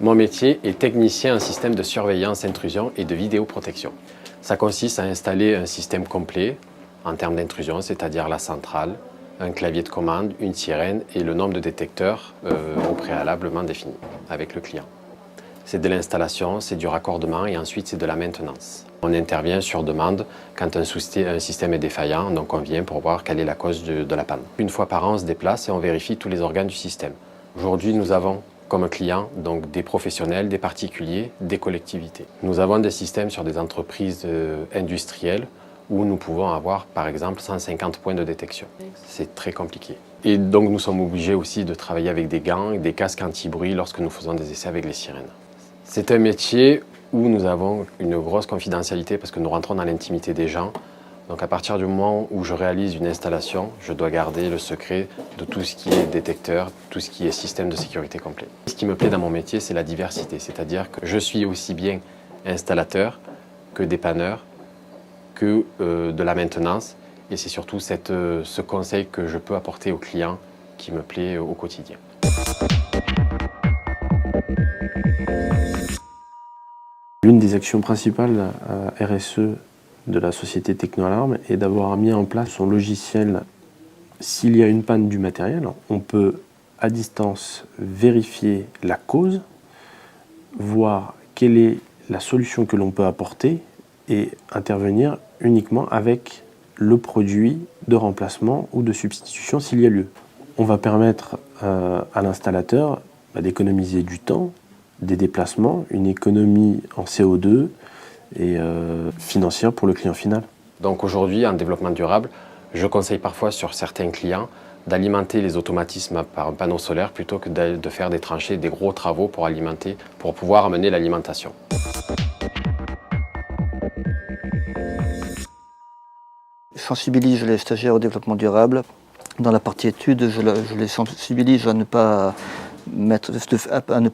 Mon métier est technicien en système de surveillance, intrusion et de vidéoprotection. Ça consiste à installer un système complet en termes d'intrusion, c'est-à-dire la centrale, un clavier de commande, une sirène et le nombre de détecteurs au préalablement défini avec le client. C'est de l'installation, c'est du raccordement et ensuite c'est de la maintenance. On intervient sur demande quand un système est défaillant, donc on vient pour voir quelle est la cause de la panne. Une fois par an, on se déplace et on vérifie tous les organes du système. Aujourd'hui, nous avons comme clients donc des professionnels, des particuliers, des collectivités. Nous avons des systèmes sur des entreprises industrielles où nous pouvons avoir par exemple 150 points de détection. C'est très compliqué. Et donc nous sommes obligés aussi de travailler avec des gants et des casques anti-bruit lorsque nous faisons des essais avec les sirènes. C'est un métier où nous avons une grosse confidentialité parce que nous rentrons dans l'intimité des gens. Donc à partir du moment où je réalise une installation, je dois garder le secret de tout ce qui est détecteur, tout ce qui est système de sécurité complet. Ce qui me plaît dans mon métier, c'est la diversité, c'est-à-dire que je suis aussi bien installateur que dépanneur, que de la maintenance. Et c'est surtout ce conseil que je peux apporter aux clients qui me plaît au quotidien. L'une des actions principales RSE de la société Technoalarm est d'avoir mis en place son logiciel. S'il y a une panne du matériel, on peut à distance vérifier la cause, voir quelle est la solution que l'on peut apporter et intervenir uniquement avec le produit de remplacement ou de substitution s'il y a lieu. On va permettre à l'installateur d'économiser du temps, des déplacements, une économie en CO2 et financière pour le client final. Donc aujourd'hui, en développement durable, je conseille parfois sur certains clients d'alimenter les automatismes par un panneau solaire plutôt que de faire des tranchées, des gros travaux pour alimenter, pour pouvoir amener l'alimentation. Je sensibilise les stagiaires au développement durable. Dans la partie études, je les sensibilise à ne pas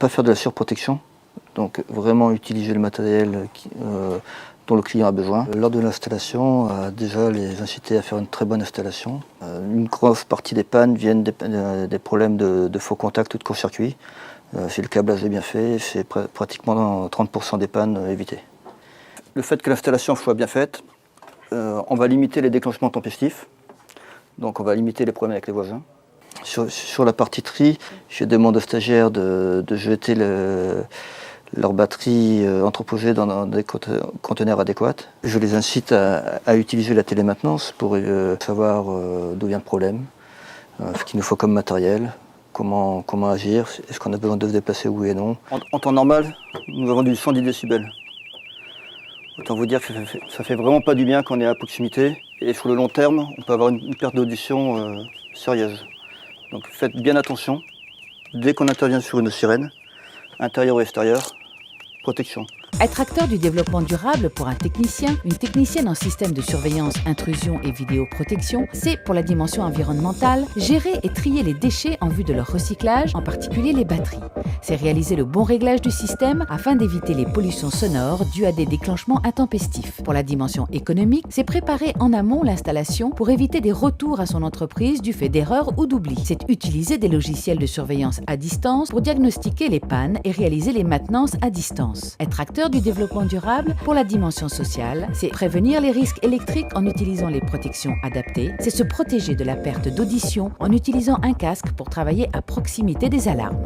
faire de la surprotection. Donc vraiment utiliser le matériel dont le client a besoin. Lors de l'installation, déjà les inciter à faire une très bonne installation. Une grosse partie des pannes viennent des problèmes de faux contacts ou de court-circuit. Si le câblage est bien fait, c'est pratiquement 30% des pannes évitées. Le fait que l'installation soit bien faite, on va limiter les déclenchements tempestifs. Donc on va limiter les problèmes avec les voisins. Sur la partie tri, je demande aux stagiaires de jeter leurs batteries entreposées dans des conteneurs adéquats. Je les incite à utiliser la télémaintenance pour savoir d'où vient le problème, ce qu'il nous faut comme matériel, comment agir, est-ce qu'on a besoin de se déplacer oui et non. En temps normal, nous avons du 110 décibels. Autant vous dire que ça fait vraiment pas du bien quand on est à proximité. Et sur le long terme, on peut avoir une perte d'audition sérieuse. Donc faites bien attention, dès qu'on intervient sur une sirène, intérieur ou extérieur, protection. Être acteur du développement durable pour un technicien, une technicienne en système de surveillance, intrusion et vidéoprotection, c'est, pour la dimension environnementale, gérer et trier les déchets en vue de leur recyclage, en particulier les batteries. C'est réaliser le bon réglage du système afin d'éviter les pollutions sonores dues à des déclenchements intempestifs. Pour la dimension économique, c'est préparer en amont l'installation pour éviter des retours à son entreprise du fait d'erreurs ou d'oublis. C'est utiliser des logiciels de surveillance à distance pour diagnostiquer les pannes et réaliser les maintenances à distance. Être acteur du développement durable pour la dimension sociale, c'est prévenir les risques électriques en utilisant les protections adaptées, c'est se protéger de la perte d'audition en utilisant un casque pour travailler à proximité des alarmes.